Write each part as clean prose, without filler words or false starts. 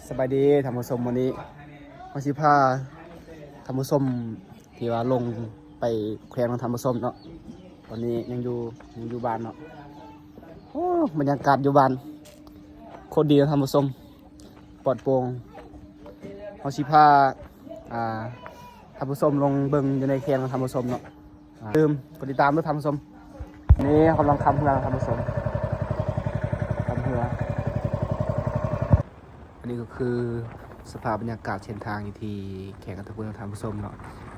สบายดีธรรมสมวันนี้มาชิพาธรรมสมที่ว่าลงไปแขวงของธรรมสมเนาะตอนนี้ยังอยู่บ้านเนาะโอ้บรรยากาศอยู่บ้านโคตรดีธรรมสมปลอดโปร่งมาชิพาอ่าธรรมสมลงเบิ่งอยู่ในแขวงของธรรมสมเนาะลืมกดติดตามด้วยธรรมสมนี่กำลังทำเรือธรรมสมทำเรืออันนี้ก็คือสภาพบรรยากาศเส้นทางอยู่ที่แข่งกันทะพุนธรรมส้มเนาะ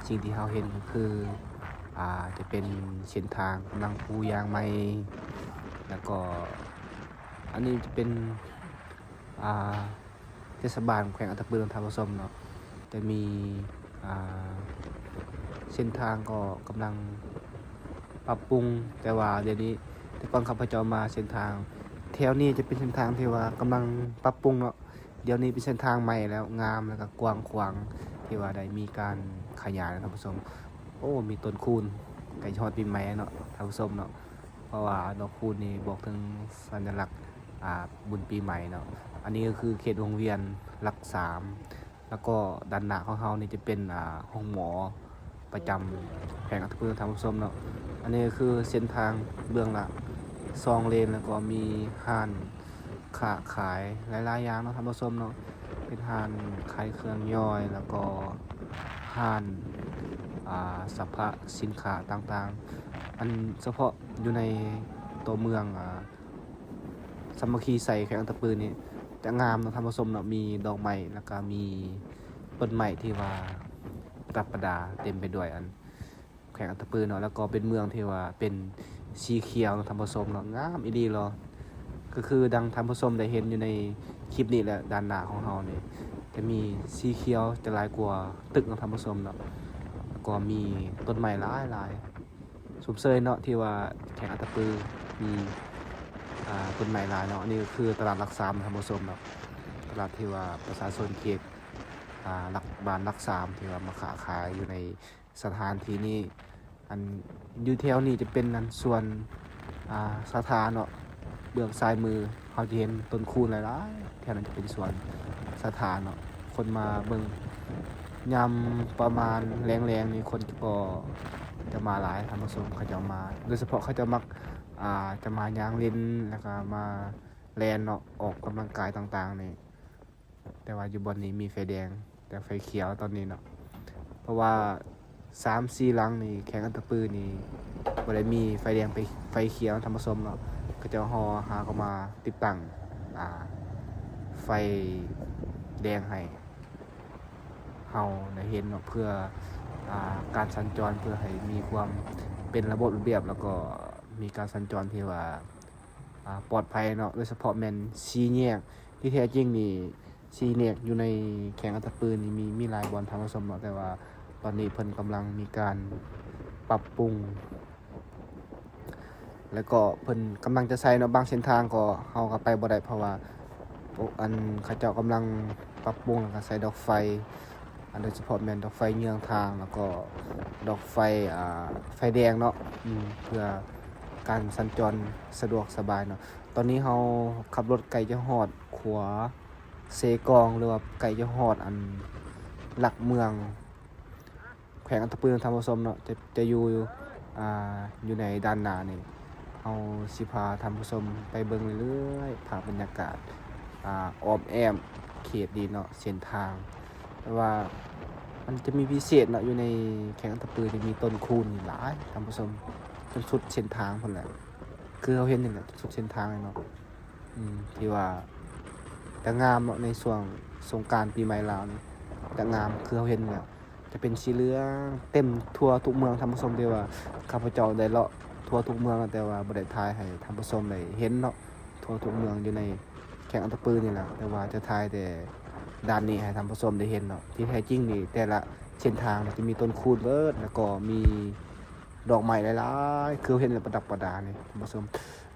สิ่งที่เราเห็นก็คือจะเป็นเส้นทางกำลังปูยางไม้แล้วก็อันนี้จะเป็นเทศบาลแข่งกันทะพุนธรรมส้มเนาะจะมีเส้นทางก็กำลังปรับปรุงแต่ว่าเดี๋ยวนี้แต่ก่อนข้าพเจ้ามาเส้นทางแถวนี้จะเป็นเส้นทางที่ว่ากำลังปรับปรุงเนาะเดี๋ยวนี้เป็นเส้นทางใหม่แล้วงามแล้วก็กว้างขวางที่ว่าได้มีการขยายนะท่านผู้ชมโอ้มีต้นคูนไก่ชอดปีใหม่เนาะท่านผู้ชมเนาะเพราะว่าดอกคูนนี่บอกถึงสัญลักษณ์บุญปีใหม่เนาะอันนี้ก็คือเขตวงเวียนหลัก3แล้วก็ด้านหน้าของเขานี่จะเป็นห้องหมอประจำแห่งอัตภพลท่านผู้ชมเนาะอันนี้ก็คือเส้นทางเบื้องละ2 เลนแล้วก็มีห้านค้าขายหลายๆอย่างเนาะท่านผู้ชมเนาะเป็นห้านขายเครื่องย่อยแล้วก็ห้านสัพพะสินค้าต่างๆอันเฉพาะอยู่ในตัวเมืองสามัคคีใส่แข่งอัตปืนนี่จะงามเนาะท่านผู้ชมเนาะมีดอกไม้แล้วก็มีต้นไม้ที่ว่าประดาเต็มไปด้วยอันแข่งอัตปืนเนาะแล้วก็เป็นเมืองที่ว่าเป็นสีเขียวเนาะท่านผู้ชมเนาะงามอีดีเลยก็คือดังท่านผู้ชมได้เห็นอยู่ในคลิปนี้แหละด้านหน้าของเราเนี่ยจะมีสีเขียวจะหลายกว่าตึกเนาะท่านผู้ชมเนาะแล้วก็มีต้นไม้หลายสุมเซยเนาะที่ว่าแข่งอัตปือมีต้นไม้หลายเนาะนี่ก็คือตลาดหลัก3ท่านผู้ชมเนาะตลาดที่ว่าประชาชนเขตหลักบ้านหลัก3ที่ว่ามาค้าขายอยู่ในสถานที่นี้อันอยู่แถวนี้จะเป็นอันส่วนสถานเนาะเบื้องซ้ายมือเขาจะเห็นต้นคูนหลายๆแถวนั้นจะเป็นส่วนสถานเนาะคนมาเบิ่งยำประมาณแรงๆนี่คนก็จะมาหลายท่านผู้ชมเขาจะมาโดยเฉพาะเขาจะมักจะมายางเล่นแล้วก็มาแลนเนาะออกกำลังกายต่างๆนี่แต่ว่าอยู่บนนี้มีไฟแดงแต่ไฟเขียวตอนนี้เนาะเพราะว่า3-4หลังนี่แข่งกันตะปือนี่บ่ได้มีไฟแดงไปไฟเขียวธรรมชมเนาะก็จะหาเข้ามาติดตั้งไฟแดงให้เฮาได้เห็นเนาะเพื่อการสัญจรเพื่อให้มีความเป็นระบบระเบียบแล้วก็มีการสัญจรที่ว่าปลอดภัยเนาะโดยเฉพาะแม่นซีแยกที่แท้จริงนี่ซีแยกอยู่ในแข่งอัตปืนนี่มีหลายบอลทางผสมเนาะแต่ว่าตอนนี้เพิ่นกำลังมีการปรับปรุงแล้วก็เพิ่นกำลังจะใส่เนาะบางเส้นทางก็เฮาก็ไปบ่ได้เพราะว่าอันเขาเจ้ากำลังปรับปรุงแล้วก็ใส่ดอกไฟโดยเฉพาะแม่นดอกไฟเยื้องทางแล้วก็ดอกไฟไฟแดงเนาะเพื่อการสัญจรสะดวกสบายเนาะตอนนี้เราขับรถไกลจะฮอดขวาเซกองหรือว่าไกลจะฮอดอันหลักเมืองแขวงอัตตปือธรรมสมเนาะจะอยู่ในด้านหน้านี่เอาสิพาธรรมสมไปเบิ่งเรื่อยๆภาพบรรยากาศอ้อมแอมเขตดีเนาะเส้นทางแต่ว่ามันจะมีพิเศษเนาะอยู่ในแข่งอัตตปือที่มีต้นคูนหลายธรรมสมจนสุดเส้นทางพุ่นแหละคือเขาเห็นนี่แหละสุดเส้นทางเลยเนาะที่ว่าแต่งามเนาะในช่วงสงกรานต์ปีใหม่ลาวนี่แต่งามคือเขาเห็นเนี่ยจะเป็นสีเหลืองเต็มทั่วทุกเมืองท่านผู้ชมที่ว่าข้าพเจ้าได้เลาะทั่วทุกเมืองแต่ว่าบ่ได้ถ่ายให้ท่านผู้ชมได้เห็นเนาะทั่วทุกเมืองอยู่ในแข่งอัตตปือนี่แหละแต่ว่าจะถ่ายแต่ด้านนี้ให้ท่านผู้ชมได้เห็นเนาะที่แท้จริงนี่แต่ละเส้นทางจะมีต้นคูนเบิดแล้วก็มีดอกไม้หลายๆคือเห็นแล้วประดับประดานี่ท่านผู้ชม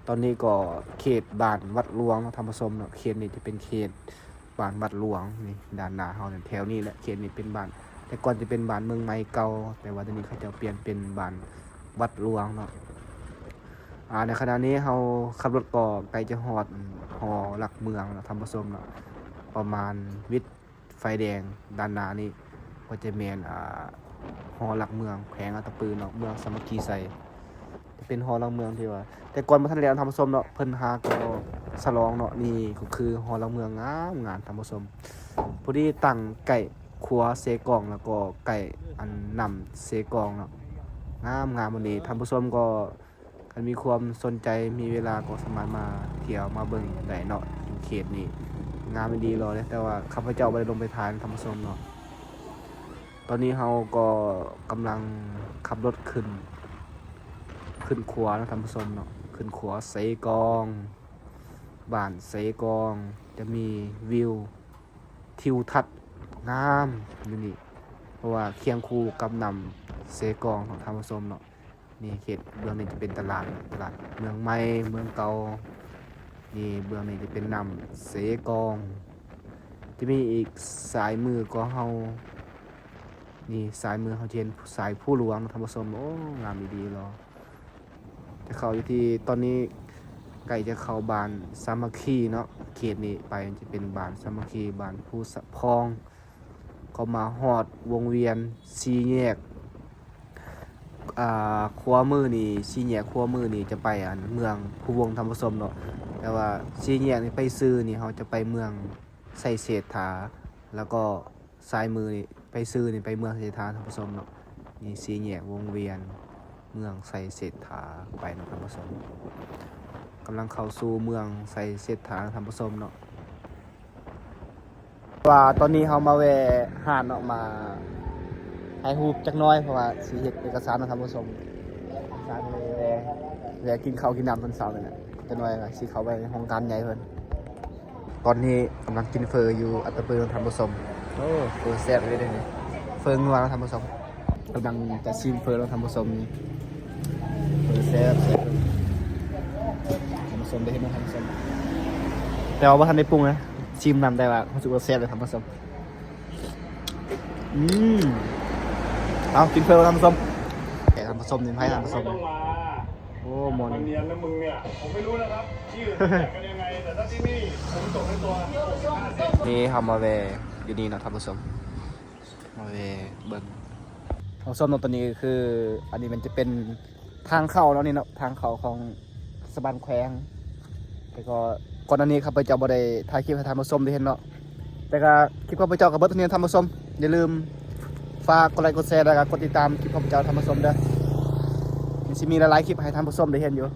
ตอนนี้ก็เขตบ้านวัดหลวงท่านผู้ชมเนาะเขตนี้จะเป็นเขตบ้านวัดหลวงนี่ด้านหน้าเฮาเนี่ยแถวนี้แหละเขตนี้เป็นบ้านแต่ก่อนจะเป็นบ้านเมืองใหม่เก่าแต่ว่าตอนนี้เขาจะเปลี่ยนเป็นบ้านวัดหลวงเนาะในขณะนี้เฮาขับรถก็ใกล้จะฮอดหอหลักเมืองเนาะท่านผู้ชมเนาะ ประมาณวิทย์ไฟแดงด้านหน้านี่ก็จะแม่นหอหลักเมืองแขวงอัตตปือเนาะเมืองสามัคคีไสจะเป็นหอหลักเมืองที่ว่าแต่ก่อนบ่ทันแล้วท่านผู้ชมเนาะเพิ่นหาก็ฉลองเนาะนี่ก็คือหอหลักเมืองงามงามท่านผู้ชมพอดีตั้งไก่ครัวเซกองแล้วก็ไก่อันนำเซกองเนาะงามงามวันนี้ท่านผู้ชมก็คันมีความสนใจมีเวลาก็สามารถมาเที่ยวมาเบิ่งได้เนาะเขตนี้งามดีรอเลยแต่ว่าข้าพเจ้าบ่ได้ลงไปทานท่านผู้ชมเนาะตอนนี้เราก็กำลังขับรถขึ้นครัวนะท่านผู้ชมเนาะขึ้นครัวเซกองบ้านเซกองจะมีวิวทิวทัศน์งามอยู่นี่เพราะว่าเคียงคู่กับนำเซกองของท่านผู้ชมเนาะนี่เขตเบื้องนี้จะเป็นตลาดเมืองใหม่เมืองเก่านี่เบื้องนี้จะเป็นนำเซกองจะมีอีกสายมือก็เฮานี่สายมือเฮาเห็นสายผู้หลวงท่านผู้ชมโอ้งามดีๆรอจะเข้าอยู่ที่ตอนนี้ใกล้จะเข้าบ้านสามัคคีเนาะเขตนี้ไปจะเป็นบ้านสามัคคีบ้านผู้สะพองเขามาฮอดวงเวียน4แยกขวามือนี่4แยกขวามือนี่จะไปเมืองผู้วงธรรมสมเนาะแต่ว่า4แยกนี่ไปซื้อนี่เขาจะไปเมืองไสเศรษฐาแล้วก็ซ้ายมือนี่ไปซื้อนี่ไปเมืองไสเศรษฐาธรรมสมเนาะนี่4แยกวงเวียนเมืองไสเศรษฐาไปเนาะธรรมสมกำลังเข้าสู่เมืองไสเศรษฐาธรรมสมเนาะว่าตอนนี้เขามาแวะหาดออกมาให้ฮูบจักน้อยเพราะว่าสิเฮ็ดเอกสารมาทำผู้ชมสารเลยแวะกินข้าวกินน้ำตอนเช้านี่แหละจักน้อยก็สิเข้าไปห้องการใหญ่เพิ่นตอนนี้กำลังกินเฟออยู่อัตตปือทำผู้ชมโอ้เฟอแซ่บเลยเด้นี่เฟอนัวทำผู้ชมกำลังจะชิมเฟอแล้วทำผู้ชมนี่เฟอแซ่บทำผู้ชมได้เห็นมั้ยทำผู้ชมแต่ว่าบ่ทันได้ปรุงนะชิมนำได้ว่ารู้สึกว่าแซ่บเลยทำผสมเอากินเพิ่มทำผสมแต่ทำผสมนี่ให้ทำผสมโอ้มอนเนียนนะมึงเนี่ยผมไม่รู้นะครับที่อื่นเป็นยังไงแต่ถ้าที่นี่ผมตกในตัวนี่ทำมาเวอยู่นี่นะทำผสมมาเวเบิ้งทำผสมตอนนี้คืออันนี้มันจะเป็นทางเข้าแล้วนี่เนาะทางเข้าของสะพานแขวงแต่ก็ก่อนหน้านี้ครับไปเจ้าบ่ได้ถ่ายคลิปให้ทำผสมได้เห็นเนาะแต่ก็คลิปข้าพเจ้ากับเบิร์ตเนียนทำผสมอย่าลืมฝากกดไลค์กดแชร์แล้วก็กดติดตามคลิปข้าพเจ้าทำผสมเด้อมันจะมีหลายๆคลิปให้ทำผสมได้เห็นอยู่